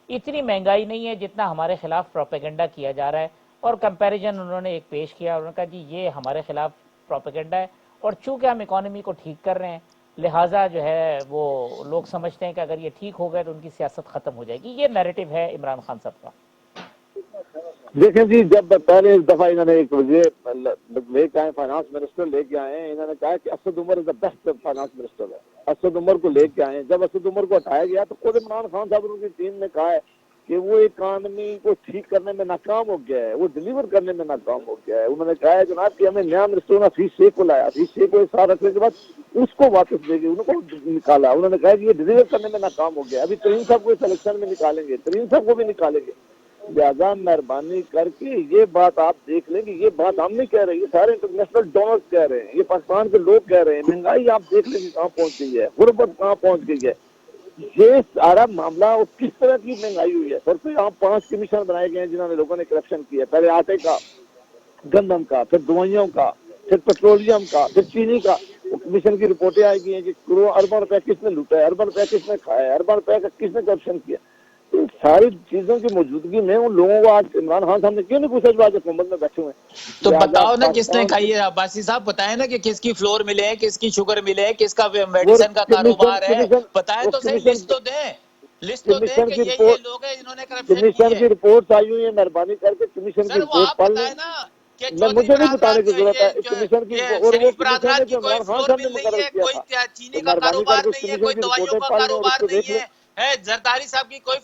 इतनी महंगाई नहीं है जितना हमारे खिलाफ प्रोपेगेंडा किया जा रहा है। और कंपैरिजन उन्होंने एक पेश किया, उन्होंने कहा जी ये हमारे खिलाफ प्रोपेगेंडा है, और चूंकि हम इकोनॉमी को ठीक कर रहे हैं लिहाजा जो है वो लोग समझते हैं कि अगर ये ठीक हो गए तो उनकी सियासत खत्म हो जाएगी। ये नैरेटिव है इमरान खान साहब का। देखें जी, जब पहले इस दफा इन्होंने एक लेके आए, फाइनेंस मिनिस्टर लेके आए, इन्होंने कहा कि Asad Umar is the best finance minister है। असद उमर को लेके आए, जब असद उमर को हटाया गया तो खुद इमरान खान साहब और उनकी टीम ने कहा है कि वो इकानमी को ठीक करने में नाकाम हो गया है, वो डिलीवर करने में नाकाम हो गया है। उन्होंने कहा है जनाब कि हमें नया मिनिस्टर हफीज शेख को लाया, हफीज शेख को साथ रखने के बाद उसको वापस देंगे, उनको निकाला। उन्होंने कहा कि ये डिलीवर करने में नाकाम हो गया। अभी तरीन साहब को सिलेक्शन में निकालेंगे, तरीन साहब को भी निकालेंगे। लिहाजा मेहरबानी करके ये बात आप देख लें कि ये बात हम नहीं कह रहे, ये सारे इंटरनेशनल डोनर्स कह रहे हैं, ये पाकिस्तान के लोग कह रहे हैं। महंगाई आप देख लेंगे कहाँ पहुंच गई है, गुर्बत कहाँ पहुंच गई है। ये सारा मामला और किस तरह की महंगाई हुई है। फिर तो यहाँ 5 कमीशन बनाए गए हैं जिन्होंने लोगों ने करप्शन किया, पहले आटे का, गंदम का, फिर दवाइयों का, फिर पेट्रोलियम का, फिर चीनी का। कमीशन की रिपोर्टें आई गई हैं कि करोड़ अरबों रुपए किसने लूटा है, अरबों रुपए किसने खाया है, अरबों रुपए का किसने करप्शन किया। इन सारी चीजों की मौजूदगी में उन लोगों को आज इमरान खान साहब ने क्यों नहीं पूछा जो आज हुकूमत में बैठे हुए हैं। तो बताओ ना किसने खाई है, अब्बासी साहब बताए ना कि किसकी फ्लोर मिले हैं, किसकी शुगर मिले हैं, किसका मेडिसिन का कारोबार है, बताए तो सही, लिस्ट तो दें, लिस्ट तो दें कि ये लोग हैं जिन्होंने करप्शन किया है। की रिपोर्ट आई हुई है, मेहरबानी करके कमीशन की रिपोर्ट पढ़ लें ना। मुझे नहीं बताने की जरूरत है कमीशन की, और वो कमीशन है जो इमरान खान साहब ने मुकर्रर किया था। कोई चीनी का कारोबार नहीं है, कोई दवाइयों का कारोबार नहीं है, जरदारी साहब की कोई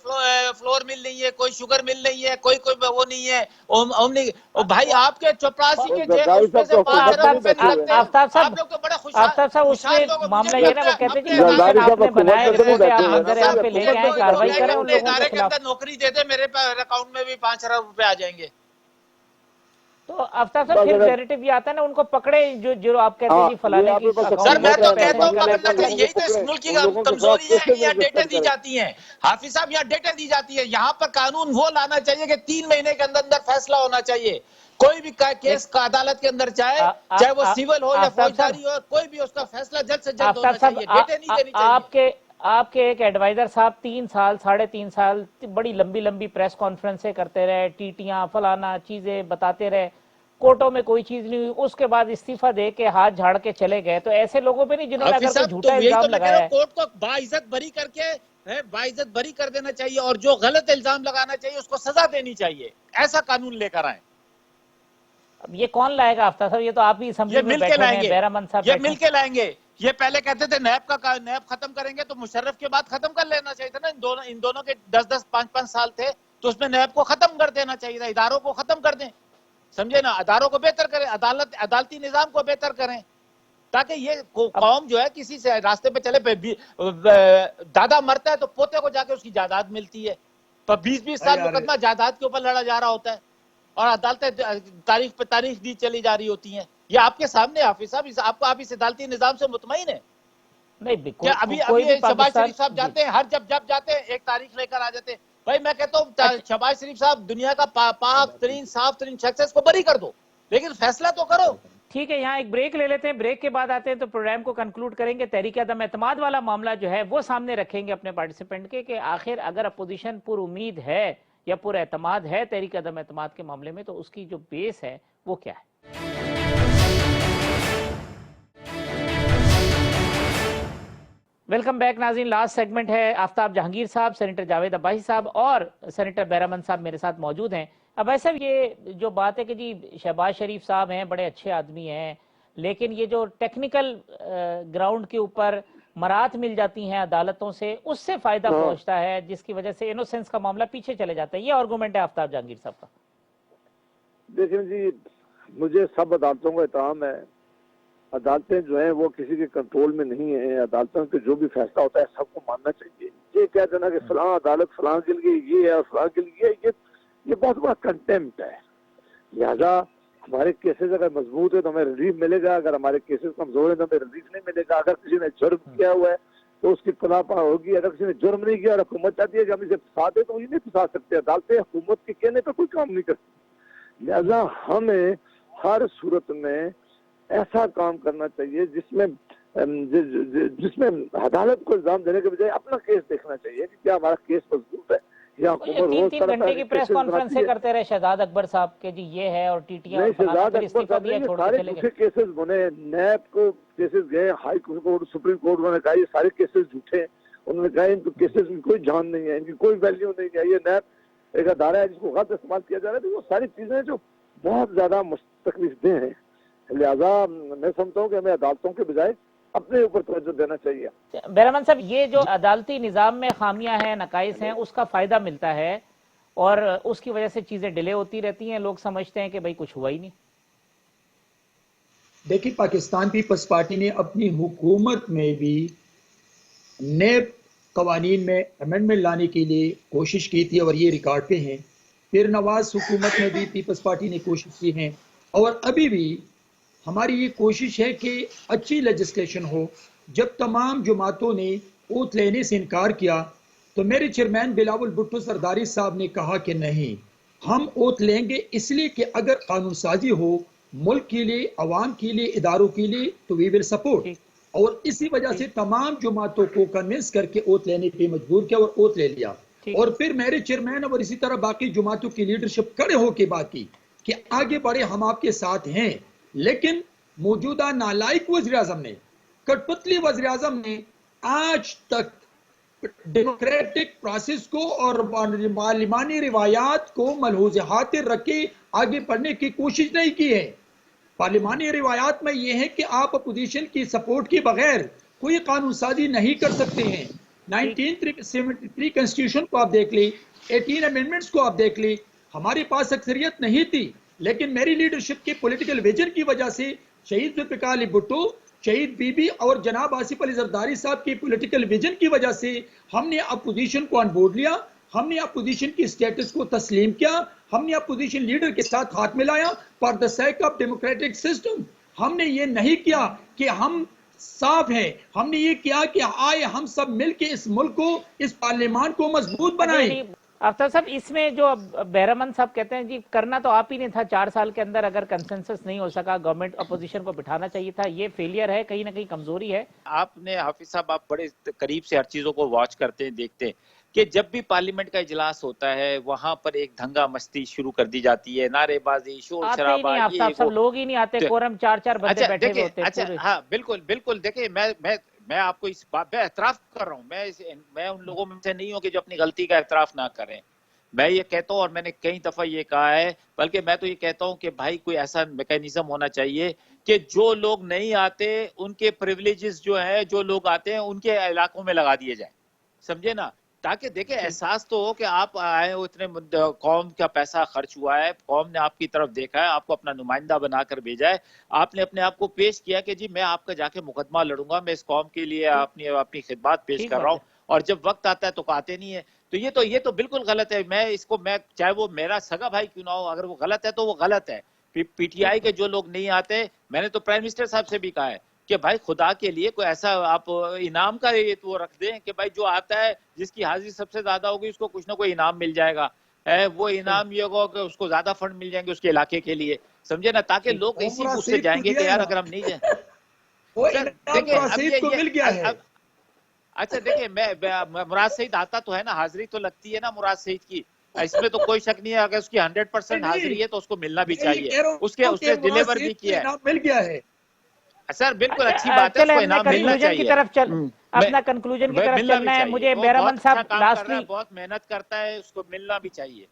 फ्लोर मिल नहीं है, कोई शुगर मिल नहीं है, कोई वो नहीं है। भाई आपके चपरासी के जेब उसमें से 5 रुपए निकलते हैं। आप लोग तो बड़ा खुश, आफ्ताब साहब उसमें मामला ये ना, वो कहते हैं कि आपने बनाए रिपोर्ट आप मंजर यहाँ पे लेके आए, कार्रवाई करें उन लोगों के खिलाफ। नौकरी दे दे, मेरे अकाउंट में भी 5 अरब रुपए आ जाएंगे। तो आफ्ताब साहब फिर नैरेटिव ये आता है ना, उनको पकड़े जो आप कहते हैं जी फलाने की। सर मैं तो कहता हूँ यही तो इस मुल्क की कमजोरी है कि यहाँ डेटें दी जाती हैं। हाफिज साहब, यहाँ डेटें दी जाती है। यहाँ पर कानून वो लाना चाहिए कि 3 महीने के अंदर अंदर फैसला होना चाहिए। कोई भी केस का अदालत के अंदर चाहे वो सिविल हो या फौजदारी हो, कोई भी उसका फैसला जल्द से जल्द होना चाहिए। डेटें नहीं देनी चाहिए। आपके एक एडवाइजर साहब 3 साल 3.5 साल बड़ी लंबी लंबी प्रेस कॉन्फ्रेंसें करते रहे, टीटियां फलाना चीजें बताते रहे, कोर्टों में कोई चीज नहीं हुई, उसके बाद इस्तीफा दे के हाथ झाड़ के चले गए। तो ऐसे लोगों पे नहीं जिन्होंने अगर कोई झूठा इल्जाम लगाया है, कोर्ट को बाइज्जत बरी करके बाइज्जत बरी कर देना चाहिए और जो गलत इल्जाम लगाना चाहिए उसको सजा देनी चाहिए, ऐसा कानून लेकर आए। अब ये कौन लाएगा आफ्ताब साहब? ये तो आप ही असेंबली में बैठे हैं, बैरामंद साहब ये मिल के लाएंगे। ये पहले कहते थे नैब खत्म करेंगे, तो मुशर्रफ के बाद खत्म कर लेना चाहिए था ना। इन दोनों के 10-10 5-5 साल थे, तो उसमें नैब को खत्म कर देना चाहिए था, इदारों को खत्म कर दें, समझे ना, अदारों को बेहतर करें, अदालती निजाम को बेहतर करें, ताकि ये कौम जो है किसी से रास्ते पे चले, दादा मरता है तो पोते को जाके उसकी जायदाद मिलती है, पर 20-20 साल मुकदमा जायदाद के ऊपर लड़ा जा रहा होता है और अदालतें तारीख पे तारीख दी चली जा रही होती हैं। ये आपके सामने हाफिज साहब, आप इस अदालती निजाम से मुतमईन है? नहीं, क्या अभी शहबाज शरीफ साहब जाते हैं, हर जब जाते हैं एक तारीख लेकर आ जाते हैं। भाई मैं कहता हूँ शहबाज शरीफ साहब दुनिया का पाक तरीन साफ तरीन शख्स, को बरी कर दो, लेकिन फैसला तो करो। ठीक है, यहाँ एक ब्रेक ले लेते हैं, ब्रेक के बाद आते हैं तो प्रोग्राम को कंक्लूड करेंगे। तहरीक अदम एतमाद वाला मामला जो है वो सामने रखेंगे अपने पार्टिसिपेंट के, कि आखिर अगर अपोजिशन पुर उम्मीद है या पूरा एतमाद है तहरीक अदम एतमाद के मामले में, तो उसकी जो बेस है वो क्या है। वेलकम बैक नाज़रीन, लास्ट सेगमेंट है। आफ्ताब जहांगीर साहब, सेनेटर जावेद अब्बासी साहब और सेनेटर बैरामंद साहब मेरे साथ मौजूद हैं। अब ऐसा ये जो बात है कि जी शहबाज शरीफ साहब हैं, बड़े अच्छे आदमी हैं, लेकिन ये जो टेक्निकल ग्राउंड के ऊपर मराहत मिल जाती हैं अदालतों से, उससे फायदा पहुंचता है, जिसकी वजह से इनोसेंस का मामला पीछे चले जाता है। ये आर्गूमेंट है आफ्ताब जहांगीर साहब का। देखिए जी, मुझे सब अदालतों का एहतराम है। अदालतें जो हैं वो किसी के कंट्रोल में नहीं है। अदालतों के जो भी फैसला होता है सबको मानना चाहिए। ये क्या कहना कि फलां अदालत फलां के लिए ये है और फलां के लिए ये बहुत बड़ा कंटेम्प्ट है। लिहाजा हमारे केसेस अगर मजबूत है तो हमें रिलीफ मिलेगा, अगर हमारे केसेस कमजोर है तो हमें रिलीफ नहीं मिलेगा। अगर किसी ने जुर्म किया हुआ है तो उसकी खिलाफा होगी, अगर किसी ने जुर्म नहीं किया और हुकूमत चाहती है कि हम इसे फंसा दे, तो ये नहीं फंसा सकते। अदालतें हुकूमत के कहने पर कोई काम नहीं करती। लिहाजा हमें हर सूरत में ऐसा काम करना चाहिए जिसमें अदालत को इल्जाम देने के बजाय अपना केस देखना चाहिए कि क्या हमारा केस मजबूत है। या 3 घंटे की प्रेस कॉन्फ्रेंस करते रहे शहजाद अकबर साहब के, जी ये है और टीटियां सारे झूठे केसेस बने, नैब को केसेस गए, हाई कोर्ट सुप्रीम कोर्ट, उन्होंने कहा ये सारे केसेस झूठे हैं। उन्होंने कहा इनको केसेस में कोई जान नहीं है, इनकी कोई वैल्यू नहीं है, ये नैब एक अदारा है जिसको गलत इस्तेमाल किया जा रहा है। तो वो सारी चीजें जो बहुत ज्यादा तकलीफदेह हैं। लिहाजा मैं समझता हूँ कि हमें अदालतों के बजाय अपने ऊपर तवज्जो देना चाहिए। बैरामंद साहब, ये जो अदालती निजाम में खामियां हैं, नकाइस हैं, उसका फायदा मिलता है और उसकी वजह से चीजें डिले होती रहती हैं। लोग समझते हैं कि भाई कुछ हुआ ही नहीं। देखिए, पाकिस्तान पीपल्स पार्टी ने अपनी हुकूमत में भी नए कवानीन में अमेंडमेंट लाने के लिए कोशिश की थी और ये रिकॉर्ड पे हैं। फिर नवाज हुकूमत में भी पीपल्स पार्टी ने कोशिश की है और अभी भी हमारी ये कोशिश है कि अच्छी लेजिस्लेशन हो। जब तमाम जमातों ने ओथ लेने से इनकार किया तो मेरे चेयरमैन बिलावल भुट्टो सरदारी साहब ने कहा कि नहीं, हम ओथ लेंगे, इसलिए कि अगर कानून साजी हो मुल्क के लिए, अवाम के लिए, इदारों के लिए, तो वी विल सपोर्ट। और इसी वजह से तमाम जमातों को कन्विंस करके ओथ लेने पे मजबूर किया और ओथ ले लिया। और फिर मेरे चेयरमैन और इसी तरह बाकी जमातों की लीडरशिप खड़े होकर बात की कि आगे बढ़े, हम आपके साथ हैं। लेकिन मौजूदा नालायक वज़ीर आज़म ने, कठपुतली वज़ीर आज़म ने आज तक डेमोक्रेटिक प्रोसेस को और मालिमानी रिवायात को मलहूज़ हातिर रखे आगे बढ़ने की कोशिश नहीं की है। पार्लिमानी रिवायात में यह है कि आप अपोजिशन की सपोर्ट के बगैर कोई कानून साजी नहीं कर सकते हैं। 1973 कॉन्स्टिट्यूशन को आप देख ली, 18 अमेंडमेंट्स को आप देख ली, हमारे पास अक्सरियत नहीं थी, लेकिन मेरी लीडरशिप के पॉलिटिकल विजन की वजह से शहीद जुल्फ़िकार अली भुट्टो, शहीद बीबी और जनाब आसिफ अली जरदारी साहब की पॉलिटिकल विजन की वजह से हमने अपोजिशन को ऑन बोर्ड लिया, हमने अपोजिशन की स्टेटस को तस्लीम किया, हमने अपोजिशन लीडर के साथ हाथ मिलाया for the sake of democratic system. हमने ये नहीं किया कि हम साफ है, हमने ये किया कि आए हम सब मिलके इस मुल्क को, इस पार्लियामान को मजबूत बनाएं। आफ्ताब साहब, इसमें जो बैरमन साहब कहते हैं जी करना तो आप ही नहीं था 4 साल के अंदर, अगर कंसेंसस नहीं हो सका गवर्नमेंट अपोजिशन को बिठाना चाहिए था, ये फेलियर है, कहीं ना कहीं कमजोरी है। आपने हाफिज साहब, आप बड़े करीब से हर चीजों को वॉच करते हैं, देखते हैं कि जब भी पार्लियामेंट का इजलास होता है वहां पर एक दंगा मस्ती शुरू कर दी जाती है, नारेबाजी, शोर आते ही शराबा, नहीं आफ्ताब साहब, लोग ही नहीं आते, कोरम 4-4 बंदे अच्छा बैठे हुए देखिए, होते हैं अच्छा पूरे। हाँ बिल्कुल बिल्कुल, देखिए मैं आपको इस बात पे एतराफ कर रहा हूँ, मैं उन लोगों में से नहीं हूँ कि जो अपनी गलती का एतराफ ना करें। मैं ये कहता हूँ, और मैंने कई दफा ये कहा है, बल्कि मैं तो ये कहता हूँ कि भाई कोई ऐसा मैकेनिज्म होना चाहिए कि जो लोग नहीं आते उनके प्रिविलेजेस जो है, जो लोग आते हैं उनके इलाकों में लगा दिए जाए, समझे ना, ताकि देखे एहसास तो हो कि आप आए हो, इतने कौम का पैसा खर्च हुआ है, कौम ने आपकी तरफ देखा है, आपको अपना नुमाइंदा बनाकर भेजा है, आपने अपने आप को पेश किया कि जी मैं आपका जाके मुकदमा लड़ूंगा, मैं इस कौम के लिए अपनी अपनी खिदमत पेश ठीक कर रहा बात हूँ, है। और जब वक्त आता है तो आते नहीं है। तो ये तो बिल्कुल गलत है। मैं चाहे वो मेरा सगा भाई क्यों ना हो, अगर वो गलत है तो वो गलत है। पीटीआई के जो लोग नहीं आते, मैंने तो प्राइम मिनिस्टर साहब से भी कहा है कि भाई खुदा के लिए कोई ऐसा आप इनाम का ये तो रख दें कि भाई जो आता है जिसकी हाजिरी सबसे ज्यादा होगी उसको कुछ ना कोई इनाम मिल जाएगा, वो इनाम ये होगा कि उसको ज्यादा फंड मिल जाएंगे उसके इलाके के लिए, समझे ना, ताकि लोग इसी उमरा उससे सईद को जाएंगे दिया कि है यार ना, अगर हम नहीं जाए। वो सर इनाम देखिए, उमरा अब सईद को मिल गया है। अब अच्छा देखिए, मुराद सईद आता तो है ना, हाजिरी तो लगती है ना मुराद सईद की, इसमें तो कोई शक नहीं है, अगर उसकी 100% नहीं, हाजिरी है तो उसको मिलना भी मैं ये चाहिए, कह रहा उसके हूँ कि उसने मुराद डिलीवर सईद भी को किया है। इनाम मिल गया है। सर बिल्कुल अच्छी अच्छा, बात है, चले उसको हमने इनाम मिलना कंक्लूजन की चाहिए। तरफ चल, मैं अपना कंक्लूजन की तरफ मिलना भी चलना है। चाहिए, मुझे वो बैरमन बहुत अच्छा साहब काम कर रहा है, लास्टली, बहुत मेहनत करता है, उसको मिलना भी चाहिए।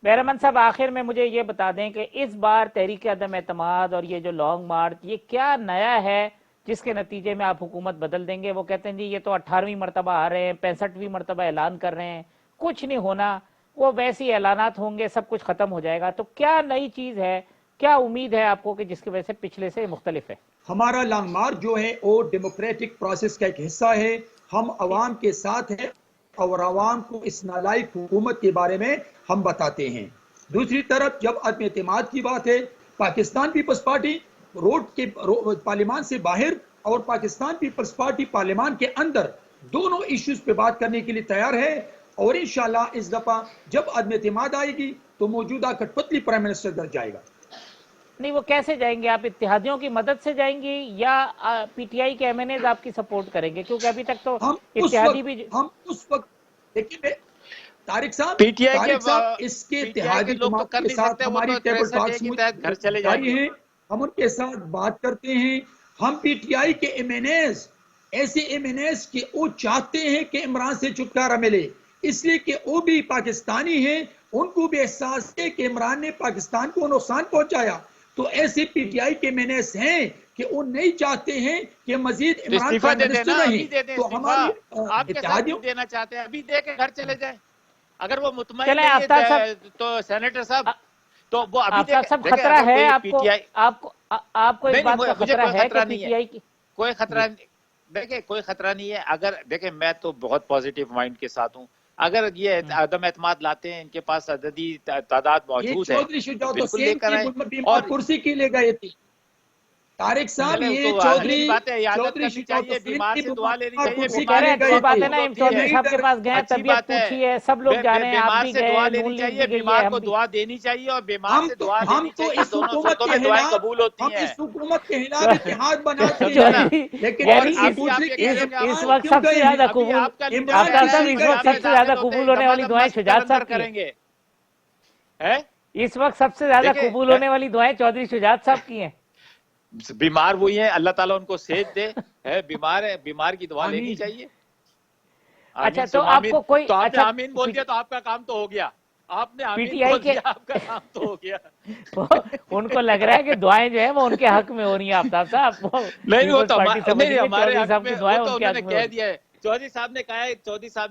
बैरमन साहब आखिर में मुझे ये बता दें कि इस बार तहरीक अदम एतमाद और ये जो लॉन्ग मार्च, ये क्या नया है जिसके नतीजे में आप हुकूमत बदल देंगे? वो कहते हैं जी ये तो 18वीं मरतबा आ रहे हैं, 65वीं मरतबा ऐलान कर रहे हैं, कुछ नहीं होना, वो वैसे ही ऐलानात होंगे, सब कुछ खत्म हो जाएगा। तो क्या नई चीज है, क्या उम्मीद है आपको कि जिसकी वजह से पिछले से मुख्तलिफ है? हमारा लॉन्ग मार्च जो है वो डेमोक्रेटिक प्रोसेस का एक हिस्सा है। हम अवाम के साथ हैं और अवाम को इस नालायक हुकूमत के बारे में हम बताते हैं। दूसरी तरफ जब अदम एतमाद की बात है, पाकिस्तान पीपल्स पार्टी पार्लियामान से बाहर और पाकिस्तान पीपल्स पार्टी पार्लियामान के अंदर दोनों इश्यूज पे बात करने के लिए तैयार है। और इंशाल्लाह इस दफा जब अदम एतमाद आएगी तो मौजूदा कठपुतली प्राइम मिनिस्टर दर जाएगा। नहीं, वो कैसे जाएंगे? आप इत्तेहादियों की मदद से जाएंगे या पीटीआई के एमएनएज आपकी सपोर्ट करेंगे? क्योंकि अभी तक तो इत्तेहादी भी हम उस वक्त देखिए तारिक पीटीआई साहब इसके के इत्तेहादी लोग तो जमात कर के नहीं साथ सकते, वो हमारी तो टेबल 63A टॉक्स के तहत घर चले जारी जाएंगे। हैं, हम उनके साथ बात करते हैं। हम पीटीआई के एमएनएस, ऐसे एमएनएस के वो चाहते हैं कि इमरान से छुटकारा मिले, इसलिए कि वो भी पाकिस्तानी हैं, उनको भी एहसास है कि इमरान ने पाकिस्तान को नुकसान पहुंचाया। तो ऐसे पीटीआई के एमएनएस हैं कि वो नहीं चाहते हैं कि मजीद तो इमरान इस्तीफा प्राइम दे देना, मिनिस्टर अभी रहे। दे दें तो इस्तीफा। हमारी आप कैसा इत्तेहादियों क्यों देना चाहते हैं? अभी दे के घर चले जाएं। अगर वो मुतमईन चले नहीं आफ्ताब साहब, है तो सेनेटर साहब, तो वो अभी आफ्ताब साहब देखे खतरा अगर है कोई आपको, पीटीआई, आपको इस नहीं बात का मुझे खतरा कोई है कि खतरा नहीं है, पीटीआई की? कोई खतरा नहीं। देखिए कोई खतरा नहीं है, अगर देखे मैं तो बहुत पॉजिटिव माइंड के साथ हूँ। अगर ये अदम एतमाद लाते हैं, इनके पास अददी तादाद ये मौजूद है चौधरी तो शुजात बिल्कुल हुसैन लेकर आए। की बीमार और कुर्सी की ले गए थे तारिक साहब, चले ये तो अच्छी चौधरी बात है, इयादत चौधरी करनी शुजात चाहिए, हुसैन बीमार की से दुआ लेनी बीमार चाहिए, वो कुर्सी कह की बीमार रहे ले हैं से अच्छी गए दुआ बात थे। है कबूल ना, होती चौधरी है, नहीं साहब के कर पास गए, अच्छी तबीयत बात है। पूछी है, सब लोग जा रहे हैं, आप बीमार भी से गए दुआ हैं, लेनी नून लीग चाहिए, भी गई बीमार है, को हम भी। दुआ देनी चाहिए, और बीमार से दुआ हम लेनी तो चाहिए, इस दोनों हुकूमत सूरतों के में दुआएं खिलाफ कबूल होती हम हैं। इस हुकूमत के खिलाफ इत्तेहाद बनाते समझे ना? हैं, चौधरी, लेकिन यानी हम ये इस पूछ ले कि इस इस इमरान वक्त क्यों सबसे गए ज्यादा हैं? अभी कबूल, आपका लीडर इमरान आफ्ताब है, साहब किसी इस का वक्त इस्लाम में सबसे ज्यादा दाखिल होते कबूल होने वाली दमादम दुआएं मस्जिद के शुजात अंदर साहब की हैं। करेंगे, है इस वक्त सबसे ज्यादा देखिए कबूल होने वाली दुआएं चौधरी शुजात साहब की हैं। बीमार वही है, अल्लाह ताला उनको सेहत दे, है बीमार है, बीमार की दुआ लेनी आमीन। चाहिए। अच्छा, आमीन तो सुम आमीन। आपको कोई तो आपने अच्छा आमीन बोल दिया तो आपका काम तो हो गया, आपने आमीन पीटीआई बोल के दिया, आपका काम तो हो गया। उनको लग रहा है कि दुआएं जो है वो उनके हक में हो रही हैं आफ्ताब साहब, वो नहीं वो पीपल्स तो पार्टी समझ नहीं रही है हमारे चौधरी हक साहब में, की वो दुआएं तो उनके उन्होंने हक में हो कह रही। दिया है। चौधरी साहब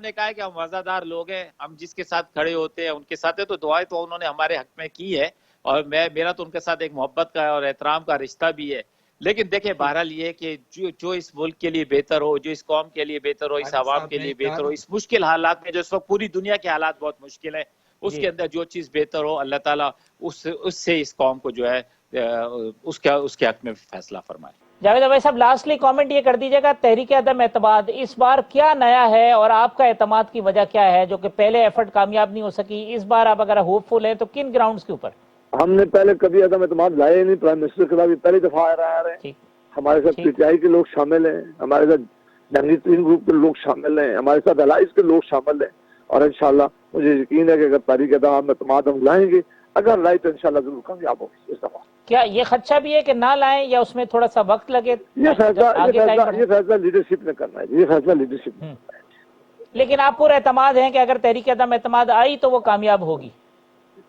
ने कहा है कि हम वफादार लोग हैं, हम जिसके साथ खड़े होते हैं उनके साथ है, तो दुआएं तो उन्होंने हमारे हक में की है, और मेरा तो उनके साथ एक मोहब्बत का और एहतराम का रिश्ता भी है। लेकिन देखिए बहरहाल ये कि जो इस मुल्क के लिए बेहतर हो, जो इस कौम के लिए बेहतर हो, इस तारिक आवाम साहब के मैं लिए कह बेहतर रहा हो, हूं, इस मुश्किल हालात में, जो इस वक्त पूरी दुनिया के हालात बहुत मुश्किल है, उसके जी, अंदर जो चीज बेहतर हो, अल्लाह ताला उससे इस कौम को जो है उसके हक में फैसला फरमाए। जावेद भाई साहब, लास्टली कमेंट ये कर दीजिएगा, तहरीक अदम एतमाद इस बार क्या नया है और आपका एतमाद की वजह क्या है, जो कि पहले एफर्ट कामयाब नहीं हो सकी, इस बार आप अगर होपफुल हैं तो किन ग्राउंड्स के ऊपर? हमने पहले कभी अदम एतमाद लाए नहीं, प्राइम मिनिस्टर के खिलाफ पहली दफा आ रहे हैं। हमारे साथ पीटीआई के लोग शामिल हैं, हमारे साथ जंगी ग्रुप के लोग शामिल हैं, हमारे साथ अलाइज के लोग शामिल हैं, और इंशाल्लाह मुझे यकीन है कि अगर तहरीक अदम एतमाद हम लाएंगे, अगर लाई तो इंशाल्लाह जरूर कामयाब होगी इस दफा। क्या ये खदशा भी है कि ना लाएं या उसमें थोड़ा सा वक्त लगे? ये फैसला लीडरशिप ने करना है, ये फैसला लीडरशिप ने। लेकिन आप पूरा एतमाद हैं कि अगर तहरीक अदम एतमाद आई तो वो कामयाब होगी?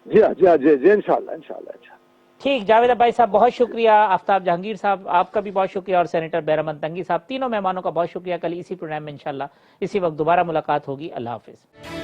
जी हाँ, जी हाँ, जी जी, इंशाल्लाह इंशाल्लाह। ठीक, जावेद भाई साहब बहुत शुक्रिया, आफ्ताब जहांगीर साहब आपका भी बहुत शुक्रिया, और सेनेटर बैरहमन तंगी साहब, तीनों मेहमानों का बहुत शुक्रिया। कल इसी प्रोग्राम में इंशाल्लाह इसी वक्त दोबारा मुलाकात होगी। अल्लाह हाफिज।